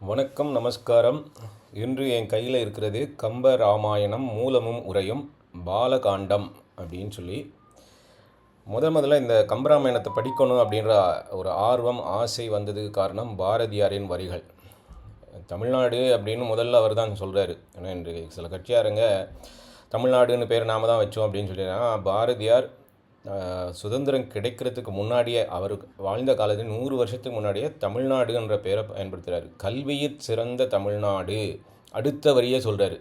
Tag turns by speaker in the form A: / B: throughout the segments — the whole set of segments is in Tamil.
A: வணக்கம், நமஸ்காரம். இன்று என் கையில் இருக்கிறது கம்ப ராமாயணம் மூலமும் உரையும் பாலகாண்டம் அப்படின்னு சொல்லி முதல்ல இந்த கம்பராமாயணத்தை படிக்கணும் அப்படின்ற ஒரு ஆர்வம் ஆசை வந்ததுக்கு காரணம் பாரதியாரின் வரிகள். தமிழ்நாடு அப்படின்னு முதல்ல அவர் தான் சொல்கிறாரு. ஏன்னா இன்று சில கட்சியாருங்க தமிழ்நாடுன்னு பேர் நாம தான் வச்சோம் அப்படின்னு சொல்லிடுறாங்க. பாரதியார் சுதந்திரம் கிடைக்கிறதுக்கு முன்னாடியே, அவர் வாழ்ந்த காலத்தில் 100 வருஷத்துக்கு முன்னாடியே தமிழ்நாடுன்ற பேரை பயன்படுத்துகிறார். கல்வியில் சிறந்த தமிழ்நாடு. அடுத்த வரியே சொல்கிறார்,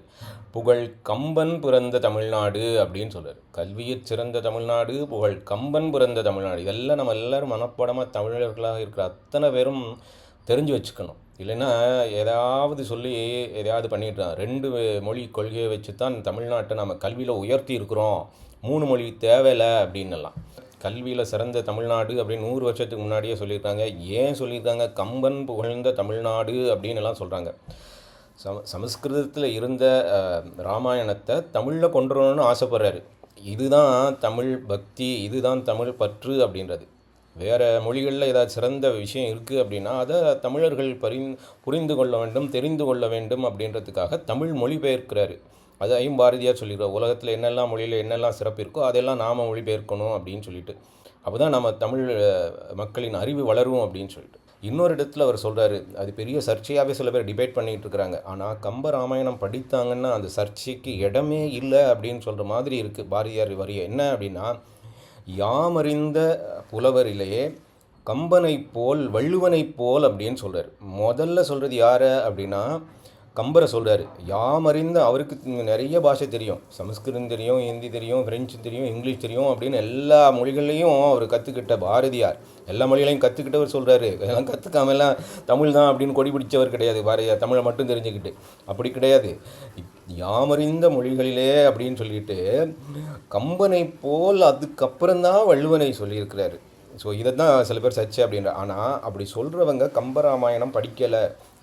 A: புகழ் கம்பன் பிறந்த தமிழ்நாடு அப்படின்னு சொல்கிறார். கல்வியில் சிறந்த தமிழ்நாடு, புகழ் கம்பன் பிறந்த தமிழ்நாடு. இதெல்லாம் நம்ம எல்லோரும் மனப்பாடமாக தமிழர்களாக இருக்கிற அத்தனை பேரும் தெரிஞ்சு வச்சுக்கணும். இல்லைன்னா எதாவது சொல்லி எதையாவது பண்ணிடுறான். 2 மொழி கொள்கையை வச்சு தான் தமிழ்நாட்டை நம்ம கல்வியில் உயர்த்தி இருக்கிறோம், 3 மொழி தேவையில்லை அப்படின்னலாம். கல்வியில் சிறந்த தமிழ்நாடு அப்படின்னு 100 வருஷத்துக்கு முன்னாடியே சொல்லியிருக்காங்க. ஏன் சொல்லியிருக்காங்க? கம்பன் புகழ்ந்த தமிழ்நாடு அப்படின்னு எல்லாம் சொல்கிறாங்க. சமஸ்கிருதத்தில் இருந்த ராமாயணத்தை தமிழில் கொண்டு வரணும்னு ஆசைப்படுறாரு. இதுதான் தமிழ் பக்தி, இதுதான் தமிழ் பற்று அப்படின்றது. வேறு மொழிகளில் ஏதாவது சிறந்த விஷயம் இருக்குது அப்படின்னா அதை தமிழர்கள் புரிந்து கொள்ள வேண்டும், தெரிந்து கொள்ள வேண்டும் அப்படின்றதுக்காக தமிழ் மொழிபெயர்க்கிறாரு. அதையும் பாரதியார் சொல்லிடுவார், உலகத்தில் என்னெல்லாம் மொழியில் என்னெல்லாம் சிறப்பு இருக்கோ அதெல்லாம் நாம் மொழிபெயர்க்கணும் அப்படின்னு சொல்லிட்டு. அப்போ தான் நம்ம தமிழ் மக்களின் அறிவு வளரும் அப்படின்னு சொல்லிட்டு. இன்னொரு இடத்துல அவர் சொல்கிறாரு, அது பெரிய சர்ச்சையாகவே சில பேர் டிபேட் பண்ணிகிட்டு இருக்கிறாங்க. ஆனால் கம்ப ராமாயணம் படித்தாங்கன்னா அந்த சர்ச்சைக்கு இடமே இல்லை அப்படின்னு சொல்கிற மாதிரி இருக்குது பாரதியார் வரி. என்ன அப்படின்னா, யாமறிந்த புலவரிலேயே கம்பனை போல் வள்ளுவனை போல் அப்படின்னு சொல்கிறார். முதல்ல சொல்கிறது யாரை அப்படின்னா கம்பரை சொல்கிறார். யாமறிந்த, அவருக்கு நிறைய பாஷை தெரியும். சமஸ்கிருதம் தெரியும், ஹிந்தி தெரியும், ஃப்ரெஞ்சு தெரியும், இங்கிலீஷ் தெரியும் அப்படின்னு எல்லா மொழிகள்லையும் அவர் கற்றுக்கிட்ட பாரதியார். எல்லா மொழிகளையும் கற்றுக்கிட்டவர் சொல்கிறாரு. எல்லாம் கற்றுக்காமலாம் தமிழ் தான் அப்படின்னு கொடி பிடிச்சவர் கிடையாது பாரதியார். தமிழை மட்டும் தெரிஞ்சுக்கிட்டு அப்படி கிடையாது. யாமறிந்த மொழிகளிலே அப்படின்னு சொல்லிட்டு கம்பனை போல் அதுக்கப்புறம்தான் வள்ளுவனை சொல்லியிருக்கிறாரு. ஸோ இதை தான் சில பேர் சர்ச்சை அப்படின்ற. ஆனால் அப்படி சொல்கிறவங்க கம்பராமாயணம் படிக்கலை.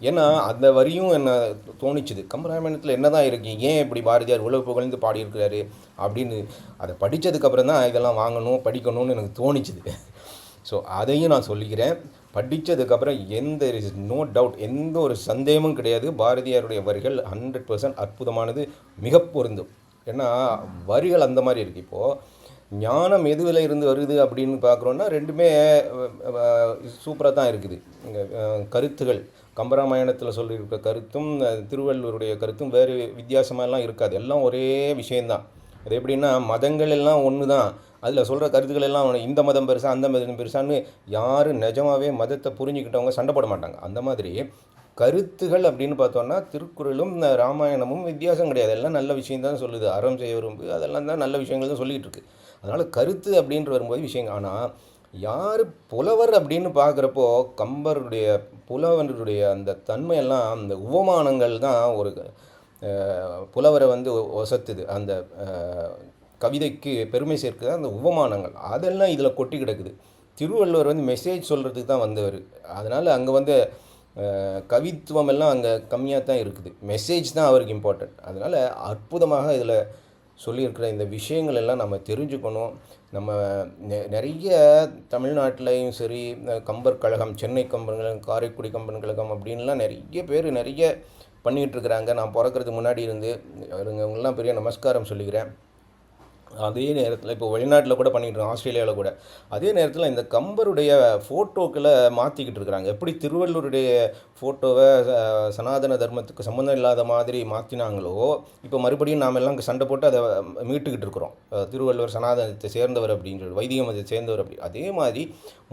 A: ஏன்னா அந்த வரியும் என்ன தோணிச்சுது, கம்பராமாயணத்தில் என்ன தான் இருக்குது, ஏன் இப்படி பாரதியார் உலக புகழ்ந்து பாடியிருக்கிறாரு அப்படின்னு. அதை படித்ததுக்கப்புறம் தான் இதெல்லாம் வாங்கணும் படிக்கணும்னு எனக்கு தோணிச்சுது. ஸோ அதையும் நான் சொல்லிக்கிறேன். படித்ததுக்கப்புறம் நோ டவுட், எந்த ஒரு சந்தேகமும் கிடையாது, பாரதியாருடைய வரிகள் 100% அற்புதமானது, மிக பொருந்தும். ஏன்னா வரிகள் அந்த மாதிரி இருக்குது. இப்போது ஞானம் எதுவில் இருந்து வருது அப்படின்னு பார்க்குறோன்னா ரெண்டுமே சூப்பராக தான் இருக்குது. கருத்துகள் கம்பராமாயணத்தில் சொல்லியிருக்க கருத்தும் திருவள்ளுவருடைய கருத்தும் வேறு வித்தியாசமாகலாம் இருக்காது. எல்லாம் ஒரே விஷயந்தான். அது எப்படின்னா, மதங்கள் எல்லாம் ஒன்று தான், அதில் சொல்கிற கருத்துக்கள் எல்லாம் இந்த மதம் பெருசா அந்த மதம் பெருசான்னு யாரும் நிஜமாகவே மதத்தை புரிஞ்சுக்கிட்டவங்க சண்டை போட மாட்டாங்க. அந்த மாதிரி கருத்துகள் அப்படின்னு பார்த்தோன்னா திருக்குறளும் ராமாயணமும் வித்தியாசம் கிடையாது. எல்லாம் நல்ல விஷயந்தான் சொல்லுது. அறம் செய்ய விரும்பு, அதெல்லாம் தான் நல்ல விஷயங்கள் தான் சொல்லிகிட்டு இருக்குது. அதனால் கருத்து அப்படின்ட்டு வரும்போது விஷயங்கள். ஆனால் யார் புலவர் அப்படின்னு பார்க்குறப்போ கம்பருடைய புலவனுடைய அந்த தன்மையெல்லாம், அந்த உவமானங்கள் தான் ஒரு புலவரை ஒசத்துது. அந்த கவிதைக்கு பெருமை சேர்க்குது அந்த உவமானங்கள். அதெல்லாம் இதில் கொட்டி கிடக்குது. திருவள்ளுவர் மெசேஜ் சொல்கிறதுக்கு தான் வந்தவர். அதனால் அங்கே கவித்துவம் எல்லாம் அங்கே கம்மியாக தான் இருக்குது. மெசேஜ் தான் அவருக்கு இம்பார்ட்டன்ட். அதனால் அற்புதமாக இதில் சொல்லியிருக்கிற இந்த விஷயங்கள் எல்லாம் நம்ம தெரிஞ்சுக்கணும். நம்ம நிறைய தமிழ்நாட்டிலையும் சரி, கம்பர் கழகம், சென்னை கம்பர் கழகம், காரைக்குடி கம்பன் கழகம் அப்படின்லாம் நிறைய பேர் நிறைய பண்ணிகிட்ருக்குறாங்க. நான் பிறக்கிறதுக்கு முன்னாடி இருந்து அவங்கெல்லாம் பெரிய நமஸ்காரம் சொல்லிக்கிறேன். அதே நேரத்தில் இப்போ வெளிநாட்டில் கூட பண்ணிகிட்ருக்கோம், ஆஸ்திரேலியாவில் கூட. அதே நேரத்தில் இந்த கம்பருடைய ஃபோட்டோக்களை மாற்றிக்கிட்டு இருக்கிறாங்க. எப்படி திருவள்ளுவருடைய ஃபோட்டோவை சனாதன தர்மத்துக்கு சம்மந்தம் இல்லாத மாதிரி மாற்றினாங்களோ, இப்போ மறுபடியும் நாம் எல்லாம் சண்டை போட்டு அதை மீட்டுக்கிட்டு இருக்கிறோம். திருவள்ளுவர் சனாதனத்தை சேர்ந்தவர் அப்படின்னு சொல்லி, வைதிக மதத்தை சேர்ந்தவர் அப்படி. அதே மாதிரி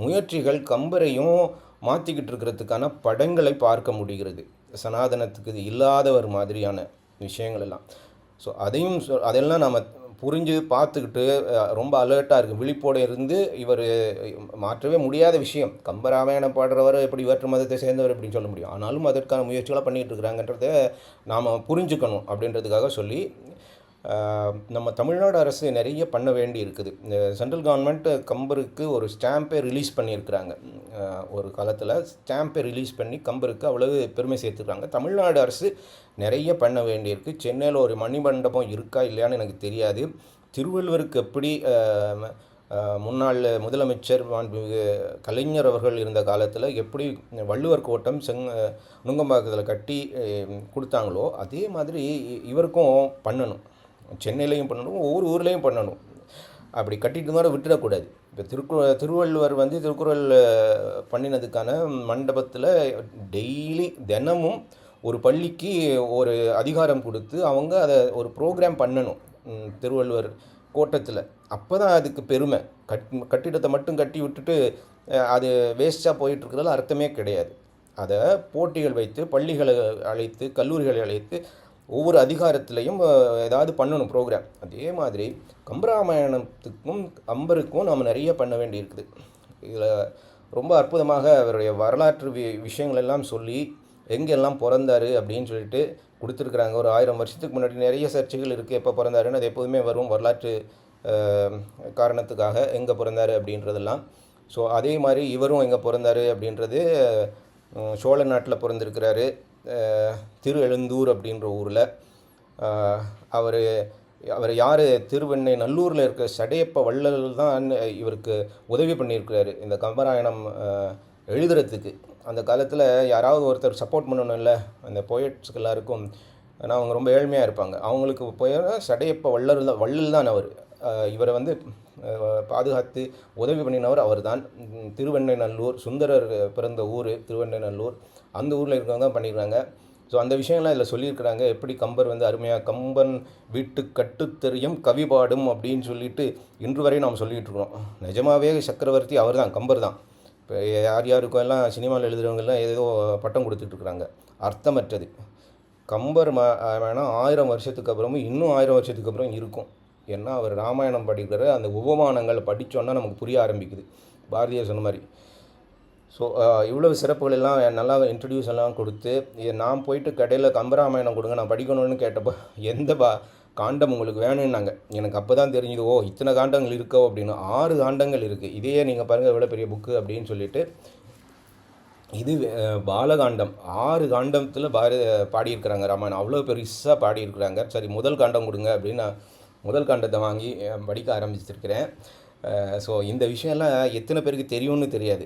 A: முயற்சிகள் கம்பரையும் மாற்றிக்கிட்டு இருக்கிறதுக்கான படங்களை பார்க்க முடிகிறது. சனாதனத்துக்கு இல்லாதவர் மாதிரியான விஷயங்கள் எல்லாம். ஸோ அதெல்லாம் நாம் புரிஞ்சு பார்த்துக்கிட்டு ரொம்ப அலர்ட்டாக இருக்குது, விழிப்போடு இருந்து. இவர் மாற்றவே முடியாத விஷயம். கம்பராமாயணம் பாடுறவர் எப்படி வேற்று மதத்தை சேர்ந்தவர் அப்படின்னு சொல்ல முடியும். ஆனாலும் அதற்கான முயற்சிகளாக பண்ணிகிட்டு இருக்கிறாங்கன்றத நாம் புரிஞ்சுக்கணும் அப்படின்றதுக்காக சொல்லி, நம்ம தமிழ்நாடு அரசு நிறைய பண்ண வேண்டி இருக்குது. இந்த சென்ட்ரல் கவர்மெண்ட் கம்பருக்கு ஒரு ஸ்டாம்பை ரிலீஸ் பண்ணியிருக்கிறாங்க. ஒரு காலத்தில் ஸ்டாம்பை ரிலீஸ் பண்ணி கம்பருக்கு அவ்வளவு பெருமை சேர்த்துக்கிறாங்க. தமிழ்நாடு அரசு நிறைய பண்ண வேண்டியிருக்கு. சென்னையில் ஒரு மணிமண்டபம் இருக்கா இல்லையான்னு எனக்கு தெரியாது. திருவள்ளுவருக்கு எப்படி முன்னாள் முதலமைச்சர் மாண்புமிகு கலைஞர் அவர்கள் இருந்த காலத்தில் எப்படி வள்ளுவர் கோட்டம் நுங்கம்பாக்கத்தில் கட்டி கொடுத்தாங்களோ அதே மாதிரி இவருக்கும் பண்ணணும். சென்னையிலையும் பண்ணணும், ஒவ்வொரு ஊர்லேயும் பண்ணணும். அப்படி கட்டிட்டு மாதிரி விட்டுடக்கூடாது. இப்போ திருவள்ளுவர் திருக்குறள் பண்ணினதுக்கான மண்டபத்தில் டெய்லி தினமும் ஒரு பள்ளிக்கு ஒரு அதிகாரம் கொடுத்து அவங்க அதை ஒரு ப்ரோக்ராம் பண்ணணும் திருவள்ளுவர் கோட்டத்தில். அப்போ தான் அதுக்கு பெருமை. கட்டிடத்தை மட்டும் கட்டி விட்டுட்டு அது வேஸ்ட்டாக போயிட்டுருக்கிறதுல அர்த்தமே கிடையாது. அதை போட்டிகள் வைத்து பள்ளிகளை அழைத்து கல்லூரிகளை அழைத்து ஒவ்வொரு அதிகாரத்துலேயும் ஏதாவது பண்ணணும் ப்ரோக்ராம். அதே மாதிரி கம்பராமாயணத்துக்கும் கம்பருக்கும் நாம் நிறைய பண்ண வேண்டியிருக்குது. இதில் ரொம்ப அற்புதமாக அவருடைய வரலாற்று விஷயங்கள் எல்லாம் சொல்லி எங்கெல்லாம் பிறந்தார் அப்படின்னு சொல்லிட்டு கொடுத்துருக்குறாங்க. ஒரு 1000 வருஷத்துக்கு முன்னாடி நிறைய சர்ச்சைகள் இருக்குது, எப்போ பிறந்தாருன்னு. அது எப்போதுமே வரும் வரலாற்று காரணத்துக்காக எங்கே பிறந்தார் அப்படின்றதெல்லாம். ஸோ அதே மாதிரி இவரும் எங்கே பிறந்தார் அப்படின்றது சோழ நாட்டில் பிறந்திருக்கிறாரு, திருஎழுந்தூர் அப்படின்ற ஊரில். அவர் யார், திருவெண்ணை நல்லூரில் இருக்க சடையப்ப வள்ளல் தான் இவருக்கு உதவி பண்ணியிருக்கிறாரு இந்த கம்பராயணம் எழுதுறதுக்கு. அந்த காலத்தில் யாராவது ஒருத்தர் சப்போர்ட் பண்ணணும்ல அந்த போயட்ஸ்க்கு எல்லாருக்கும். ஆனால் அவங்க ரொம்ப ஏழ்மையாக இருப்பாங்க. அவங்களுக்கு போய் சடையப்ப வள்ளல் தான் அவர். இவரை பாதுகாத்து உதவி பண்ணினவர் அவர் தான். திருவெண்ணை நல்லூர், சுந்தரர் பிறந்த ஊர் திருவெண்ணை நல்லூர், அந்த ஊரில் இருக்கவங்க தான் பண்ணியிருக்காங்க. ஸோ அந்த விஷயங்கள்லாம் இதில் சொல்லியிருக்கிறாங்க. எப்படி கம்பர் அருமையாக கம்பன் வீட்டு கட்டுத்தெரியும் கவி பாடும் அப்படின்னு சொல்லிட்டு இன்று வரை நாம் சொல்லிகிட்டு இருக்கிறோம். நிஜமாகவே சக்கரவர்த்தி அவர் தான், கம்பர் தான். இப்போ யாருக்கும் எல்லாம் சினிமாவில் எழுதுகிறவங்கெல்லாம் ஏதோ பட்டம் கொடுத்துட்ருக்குறாங்க, அர்த்தமற்றது. கம்பர் வேணால் 1000 வருஷத்துக்கு அப்புறமும் இன்னும் 1000 வருஷத்துக்கு அப்புறம் இருக்கும். ஏன்னா அவர் ராமாயணம் படிக்கிற அந்த உபமானங்களை படித்தோன்னா நமக்கு புரிய ஆரம்பிக்குது, பாரதியார் சொன்ன மாதிரி. ஸோ இவ்வளவு சிறப்புகள் எல்லாம் நல்லா இன்ட்ரடியூஸ் எல்லாம் கொடுத்து நான் போயிட்டு கடையில் கம்பராமாயணம் கொடுங்க நான் படிக்கணும்னு கேட்டப்போ எந்த காண்டம் உங்களுக்கு வேணும்னாங்க. எனக்கு அப்போ தான் தெரிஞ்சுது, ஓ இத்தனை காண்டங்கள் இருக்கோ அப்படின்னு. 6 காண்டங்கள் இருக்குது. இதையே நீங்கள் பாருங்கள் எவ்வளோ பெரிய புக்கு அப்படின்னு சொல்லிட்டு. இது பாலகாண்டம். 6 காண்டத்தில் பாடியிருக்கிறாங்க ராமாயணம். அவ்வளோ பெருசாக பாடியிருக்கிறாங்க. சரி முதல் காண்டம் கொடுங்க அப்படின்னு நான் முதல் காண்டத்தை வாங்கி படிக்க ஆரம்பிச்சிருக்கிறேன். ஸோ இந்த விஷயம்லாம் எத்தனை பேருக்கு தெரியும்னு தெரியாது.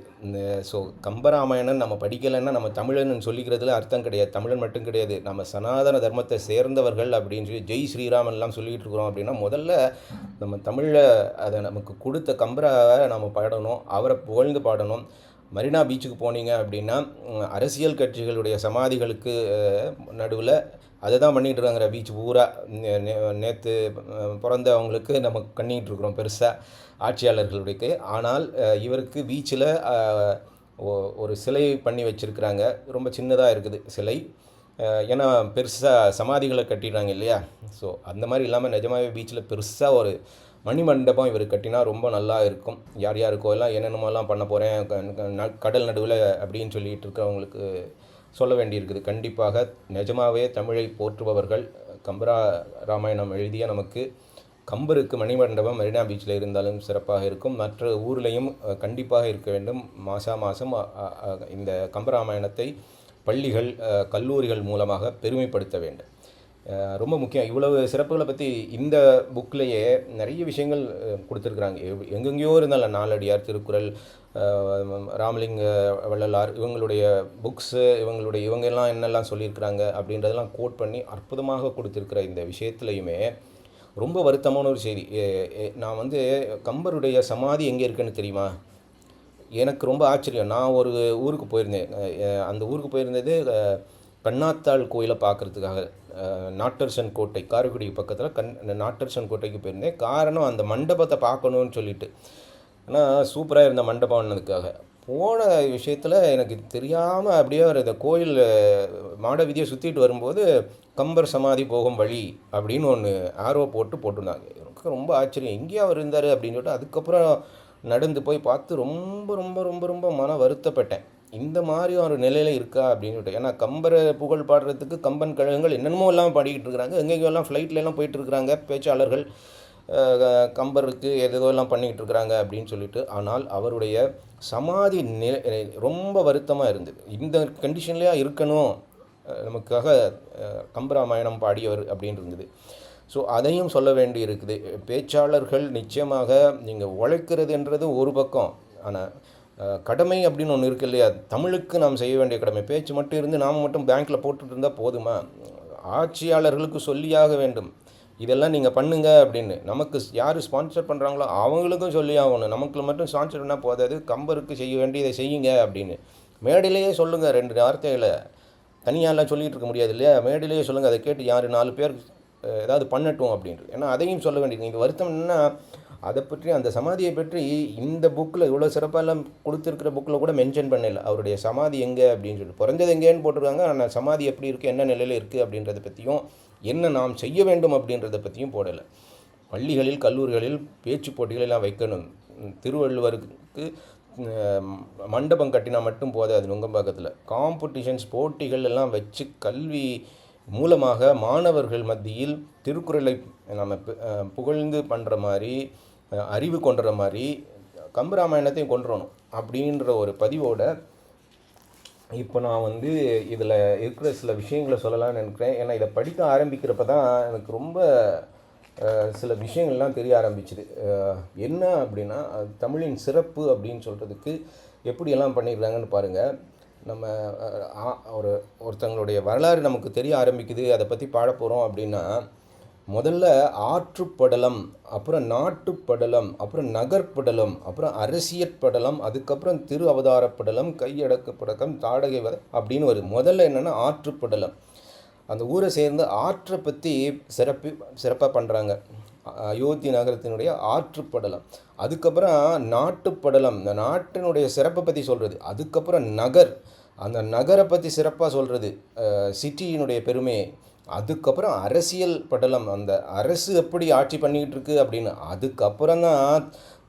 A: ஸோ கம்பராமாயணன் நம்ம படிக்கலைன்னா நம்ம தமிழன் சொல்லிக்கிறதுல அர்த்தம் கிடையாது. தமிழன் மட்டும் கிடையாது, நம்ம சனாதன தர்மத்தை சேர்ந்தவர்கள் அப்படின்னு சொல்லி ஜெய் ஸ்ரீராமன்லாம் சொல்லிகிட்டு இருக்கிறோம். அப்படின்னா முதல்ல நம்ம தமிழில் அதை நமக்கு கொடுத்த கம்பராவை நம்ம பாடணும், அவரை புகழ்ந்து பாடணும். மரீனா பீச்சுக்கு போனீங்க அப்படின்னா அரசியல் கட்சிகளுடைய சமாதிகளுக்கு நடுவில் அதை தான் பண்ணிகிட்டு இருக்காங்கிற பீச் பூரா. நேற்று பிறந்தவங்களுக்கு நம்ம பண்ணிகிட்ருக்குறோம் பெருசாக ஆட்சியாளர்களுடைய. ஆனால் இவருக்கு பீச்சில் ஒரு சிலை பண்ணி வச்சுருக்குறாங்க. ரொம்ப சின்னதாக இருக்குது சிலை, ஏன்னா பெருசாக சமாதிகளை கட்டிடுறாங்க இல்லையா. ஸோ அந்த மாதிரி இல்லாமல் நிஜமாகவே பீச்சில் பெருசாக ஒரு மணிமண்டபம் இவர் கட்டினா ரொம்ப நல்லா இருக்கும். யார் யாருக்கோ எல்லாம் என்னென்னமோலாம் பண்ண போகிறேன் கடல் நடுவில் அப்படின்னு சொல்லிகிட்டு இருக்கிறவங்களுக்கு சொல்ல வேண்டியிருக்குது. கண்டிப்பாக நிஜமாகவே தமிழை போற்றுபவர்கள் கம்பரா ராமாயணம் எழுதிய நமக்கு கம்பருக்கு மணிமண்டபம் மெரினா பீச்சில் இருந்தாலும் சிறப்பாக இருக்கும். மற்ற ஊர்லேயும் கண்டிப்பாக இருக்க வேண்டும். மாதம் இந்த கம்பராமாயணத்தை பள்ளிகள் கல்லூரிகள் மூலமாக பெருமைப்படுத்த வேண்டும். ரொம்ப முக்கியம். இவ்வளவு சிறப்புகளை பற்றி இந்த புக்லேயே நிறைய விஷயங்கள் கொடுத்துருக்குறாங்க. எங்கெங்கேயோ இருந்தாலும் நாலடியார், திருக்குறள், ராமலிங்க வள்ளலார் இவங்களுடைய புக்ஸு, இவங்கெல்லாம் என்னெல்லாம் சொல்லியிருக்கிறாங்க அப்படின்றதெல்லாம் கோட் பண்ணி அற்புதமாக கொடுத்துருக்கிற இந்த விஷயத்துலையுமே ரொம்ப வருத்தமான ஒரு செய்தி. நான் கம்பருடைய சமாதி எங்கே இருக்குன்னு தெரியுமா? எனக்கு ரொம்ப ஆச்சரியம். நான் ஒரு ஊருக்கு போயிருந்தேன். அந்த ஊருக்கு போயிருந்தது கண்ணாத்தாள் கோயிலை பார்க்குறதுக்காக. நாட்டரசன் கோட்டை, காரைக்குடி பக்கத்தில் நாட்டரசன் கோட்டைக்கு போயிருந்தேன். காரணம் அந்த மண்டபத்தை பார்க்கணுன்னு சொல்லிட்டு. ஆனால் சூப்பராக இருந்த மண்டபம்னதுக்காக போன விஷயத்தில் எனக்கு தெரியாமல் அப்படியே இந்த கோயில் மாட வீதியை சுற்றிட்டு வரும்போது கம்பர் சமாதி போகும் வழி அப்படின்னு ஒன்று ஆர்வ போட்டிருந்தாங்க. எனக்கு ரொம்ப ஆச்சரியம், எங்கேயா அவர் இருந்தார் அப்படின்னு சொல்லிட்டு அதுக்கப்புறம் நடந்து போய் பார்த்து ரொம்ப ரொம்ப ரொம்ப ரொம்ப மன வருத்தப்பட்டேன். இந்த மாதிரி ஒரு நிலையில் இருக்கா அப்படின்னு சொல்லிட்டு. ஏன்னா கம்பரை புகழ் பாடுறதுக்கு கம்பன் கழகங்கள் என்னென்னமோ எல்லாம் பாடிக்கிட்டு இருக்கிறாங்க, எங்கெங்கெல்லாம் ஃப்ளைட்லாம் போயிட்டுருக்குறாங்க பேச்சாளர்கள், கம்பருக்கு எதோ எல்லாம் பண்ணிக்கிட்டு இருக்கிறாங்க அப்படின்னு சொல்லிட்டு. ஆனால் அவருடைய சமாதி ரொம்ப வருத்தமாக இருந்தது. இந்த கண்டிஷன்லேயே இருக்கணும் நமக்காக கம்பராமாயணம் பாடியவர் அப்படின்னு இருந்தது. ஸோ அதையும் சொல்ல வேண்டி இருக்குது. பேச்சாளர்கள் நிச்சயமாக நீங்கள் உழைக்கிறதுன்றது ஒரு பக்கம், ஆனால் கடமை அப்படின்னு ஒன்று இருக்குது இல்லையா, தமிழுக்கு நாம் செய்ய வேண்டிய கடமை. பேச்சு மட்டும் இருந்து நாம் மட்டும் பேங்க்கில் போட்டுட்டு இருந்தால் போதுமா? ஆட்சியாளர்களுக்கு சொல்லியாக வேண்டும், இதெல்லாம் நீங்கள் பண்ணுங்க அப்படின்னு. நமக்கு யார் ஸ்பான்சர் பண்ணுறாங்களோ அவங்களுக்கும் சொல்லி ஆகணும். நமக்கு மட்டும் ஸ்பான்சர்னா போதாது, கம்பருக்கு செய்ய வேண்டியதை செய்யுங்க அப்படின்னு மேடையிலேயே சொல்லுங்கள். 2 வார்த்தைகளை தனியாலாம் சொல்லிகிட்டு இருக்க முடியாது இல்லையா, மேடையிலேயே சொல்லுங்கள். அதை கேட்டு யார் 4 பேர் ஏதாவது பண்ணட்டும் அப்படின்ட்டு. ஏன்னா அதையும் சொல்ல வேண்டியது. இது வருத்தம் என்னன்னா, அதை பற்றி, அந்த சமாதியை பற்றி இந்த புக்கில் இவ்வளோ சிறப்பாலாம் கொடுத்துருக்கிற புக்கில் கூட மென்ஷன் பண்ணல. அவருடைய சமாதி எங்கே அப்படின்னு சொல்லிட்டு, பிறந்தது எங்கேன்னு போட்டிருக்காங்க. ஆனால் சமாதி எப்படி இருக்குது, என்ன நிலையில் இருக்குது அப்படின்றத பற்றியும், என்ன நாம் செய்ய வேண்டும் அப்படின்றத பற்றியும் போடலை. பள்ளிகளில் கல்லூரிகளில் பேச்சு போட்டிகளெல்லாம் வைக்கணும். திருவள்ளுவருக்கு மண்டபம் கட்டினா மட்டும் போதாது. நுங்கம்பாக்கத்தில் காம்படிஷன்ஸ் போட்டிகள் எல்லாம் வச்சு கல்வி மூலமாக மாணவர்கள் மத்தியில் திருக்குறளை நம்ம புகழ்ந்து பண்ணுற மாதிரி, அறிவு கொண்டுற மாதிரி கம்பராமாயணத்தையும் கொண்டுறணும் அப்படின்ற ஒரு பதிவோட இப்போ நான் வந்து இதில் இருக்கிற சில விஷயங்களை சொல்லலாம்னு நினைக்கிறேன். ஏன்னா இதை படிக்க ஆரம்பிக்கிறப்ப தான் எனக்கு ரொம்ப சில விஷயங்கள்லாம் தெரிய ஆரம்பிச்சுது. என்ன அப்படின்னா, தமிழின் சிறப்பு அப்படின்னு சொல்கிறதுக்கு எப்படியெல்லாம் பண்ணியிருக்காங்கன்னு பாருங்கள். நம்ம ஒருத்தங்களுடைய வரலாறு நமக்கு தெரிய ஆரம்பிக்குது, அதை பற்றி பாட போகிறோம் அப்படின்னா, முதல்ல ஆற்றுப்படலம், அப்புறம் நாட்டுப்படலம், அப்புறம் நகர்ப்படலம், அப்புறம் அரசியற்படலம், அதுக்கப்புறம் திரு அவதாரப்படலம், கையடக்கு படக்கம், தாடகை அப்படின்னு வருது. முதல்ல என்னென்னா ஆற்றுப்படலம். அந்த ஊரை சேர்ந்து ஆற்றை பற்றி சிறப்பாக பண்ணுறாங்க. அயோத்தி நகரத்தினுடைய ஆற்றுப்படலம். அதுக்கப்புறம் நாட்டுப்படலம், இந்த நாட்டினுடைய சிறப்பை பற்றி சொல்கிறது. அதுக்கப்புறம் நகர், அந்த நகரை பற்றி சிறப்பாக சொல்கிறது, சிட்டியினுடைய பெருமையை. அதுக்கப்புறம் அரசியல் படலம், அந்த அரசு எப்படி ஆட்சி பண்ணிக்கிட்டு இருக்குது அப்படின்னு. அதுக்கப்புறம் தான்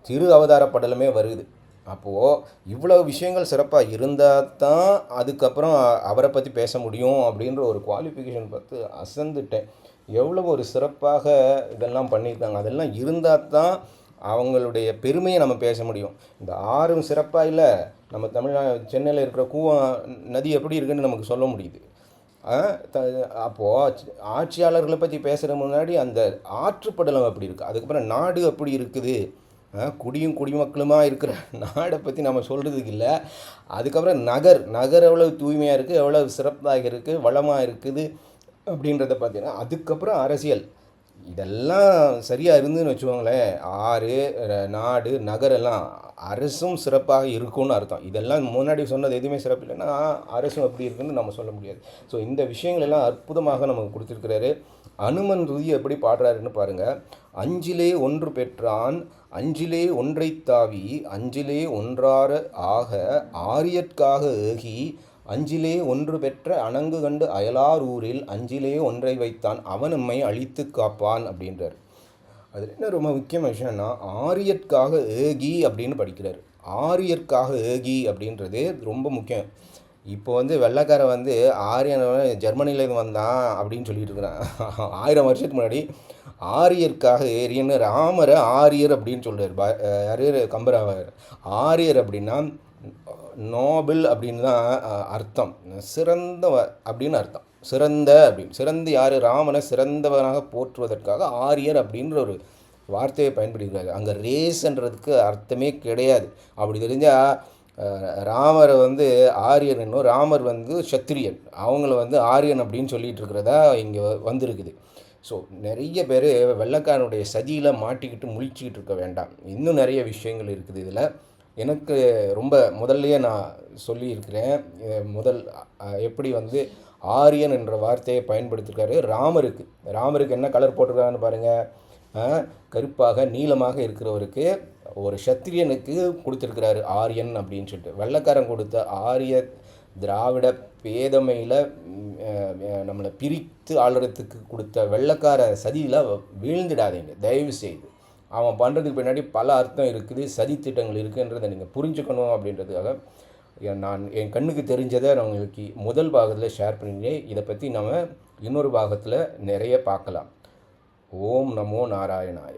A: திரு அவதார படலமே வருது. அப்போது இவ்வளோ விஷயங்கள் சிறப்பாக இருந்தால் தான் அதுக்கப்புறம் அவரை பற்றி பேச முடியும் அப்படின்ற ஒரு குவாலிஃபிகேஷன் பார்த்து அசந்துட்டேன். எவ்வளோ ஒரு சிறப்பாக இதெல்லாம் பண்ணியிருக்காங்க. அதெல்லாம் இருந்தால் தான் அவங்களுடைய பெருமையை நம்ம பேச முடியும். இந்த ஆறும் சிறப்பாக இல்லை, நம்ம சென்னையில் இருக்கிற கூவம் நதி எப்படி இருக்குன்னு நமக்கு சொல்ல முடியுது. அப்போது ஆட்சியாளர்களை பற்றி பேசுகிற முன்னாடி அந்த ஆற்றுப்படலம் அப்படி இருக்குது. அதுக்கப்புறம் நாடு அப்படி இருக்குது, குடிமக்களுமா இருக்கிற நாடை பற்றி நம்ம சொல்கிறதுக்கு இல்லை. அதுக்கப்புறம் நகர் எவ்வளோ தூய்மையாக இருக்குது, எவ்வளோ சிறப்பாக இருக்குது, வளமாக இருக்குது அப்படின்றத பார்த்தீங்கன்னா. அதுக்கப்புறம் அரசியல், இதெல்லாம் சரியாக இருந்துன்னு வச்சுக்கோங்களேன், ஆறு, நாடு, நகரெல்லாம் அரசும் சிறப்பாக இருக்கும்னு அர்த்தம். இதெல்லாம் முன்னாடி சொன்னது எதுவுமே சிறப்பு இல்லைன்னா அரசும் எப்படி இருக்குன்னு நம்ம சொல்ல முடியாது. ஸோ இந்த விஷயங்கள் எல்லாம் அற்புதமாக நமக்கு கொடுத்துருக்கிறாரு. அனுமன் ருதி எப்படி பாடுறாருன்னு பாருங்கள். அஞ்சிலே ஒன்று பெற்றான், அஞ்சிலே ஒன்றை தாவி, அஞ்சிலே ஒன்றார ஆக, ஆரியற்காக ஏகி, அஞ்சிலே ஒன்று பெற்ற அணங்கு கண்டு அயலார் ஊரில், அஞ்சிலே ஒன்றை வைத்தான், அவன் நம்மை அழித்து காப்பான் அப்படின்றார். அதில் என்ன ரொம்ப முக்கியமான விஷயம்னா, ஆரியற்காக ஏகி அப்படின்னு படிக்கிறார். ஆரியற்காக ஏகி அப்படின்றது ரொம்ப முக்கியம். இப்போ வந்து வெள்ளைக்காரன் வந்து ஆரியன் ஜெர்மனிலேருந்து வந்தான் அப்படின்னு சொல்லிட்டு இருக்கிறான். 1000 வருஷத்துக்கு முன்னாடி ஆரியற்காக ஏரியன்னு ராமரை ஆரியர் அப்படின்னு சொல்கிறார். யார்? கம்பராவர். ஆரியர் அப்படின்னா நோபல் அப்படின்னு தான் அர்த்தம், சிறந்த அப்படின்னு அர்த்தம். சிறந்த அப்படின்னு, சிறந்து யார்? ராமனை சிறந்தவனாக போற்றுவதற்காக ஆரியர் அப்படின்ற ஒரு வார்த்தையை பயன்படுத்திக்கிறாங்க. அங்கே ரேஸ்ன்றதுக்கு அர்த்தமே கிடையாது. அப்படி தெரிஞ்சால் ராமரை வந்து ஆரியன் என்னும், ராமர் வந்து சத்திரியன், அவங்கள வந்து ஆரியன் அப்படின்னு சொல்லிகிட்டு இருக்கிறதா இங்கே வந்திருக்குது. ஸோ நிறைய பேர் வெள்ளைக்காரனுடைய சதியில் மாட்டிக்கிட்டு முழிச்சிக்கிட்டு இருக்க வேண்டாம். இன்னும் நிறைய விஷயங்கள் இருக்குது இதில். எனக்கு ரொம்ப முதல்லையே நான் சொல்லியிருக்கிறேன், எப்படி வந்து ஆரியன் என்ற வார்த்தையை பயன்படுத்திருக்காரு. ராமருக்கு என்ன கலர் போட்டிருக்காருன்னு பாருங்கள். கருப்பாக நீளமாக இருக்கிறவருக்கு, ஒரு சத்திரியனுக்கு கொடுத்துருக்கிறாரு ஆரியன் அப்படின்னு சொல்லிட்டு. வெள்ளைக்காரன் கொடுத்த ஆரிய திராவிட பேதமையில் நம்மளை பிரித்து ஆளுறதுக்கு கொடுத்த வெள்ளைக்கார சதியில் வீழ்ந்துடாதீங்க தயவு செய்து. அவன் பண்ணுறதுக்கு பின்னாடி பல அர்த்தம் இருக்குது, சதித்திட்டங்கள் இருக்குன்றதை நீங்கள் புரிஞ்சுக்கணும் அப்படின்றதுக்காக நான் என் கண்ணுக்கு தெரிஞ்சதை நான் உங்களுக்கு முதல் பாகத்தில் ஷேர் பண்ணிட்டேன். இதை பற்றி நம்ம இன்னொரு பாகத்தில் நிறைய பார்க்கலாம். ஓம் நமோ நாராயணாய.